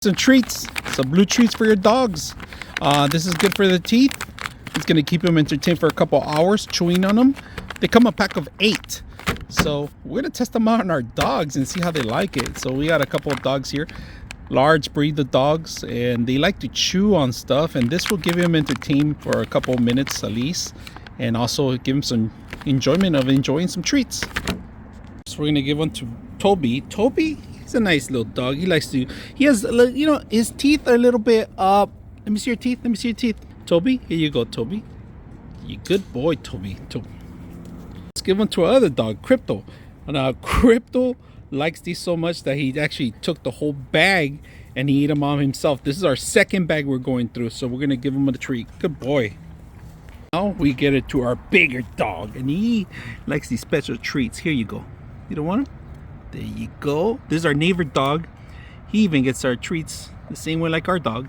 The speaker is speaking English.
Some treats, some blue treats for your dogs. This is good for the teeth. It's gonna keep them entertained for a couple hours chewing on them. They come a pack of 8, so we're gonna test them out on our dogs and see how they like it. So we got a couple of dogs here, large breed of dogs, and they like to chew on stuff, and this will give them entertainment for a couple of minutes at least, and also give them some enjoyment of enjoying some treats. So we're gonna give one to Toby. He's a nice little dog. He likes to, he has, you know, his teeth are a little bit up. Let me see your teeth. Let me see your teeth. Toby, here you go, Toby. You good boy, Toby. Let's give one to our other dog, Crypto. Now, Crypto likes these so much that he actually took the whole bag and he ate them all himself. This is our second bag we're going through, so we're gonna give him a treat. Good boy. Now we get it to our bigger dog, and he likes these special treats. Here you go. You don't want him? There you go. This is our neighbor dog. He even gets our treats the same way like our dog.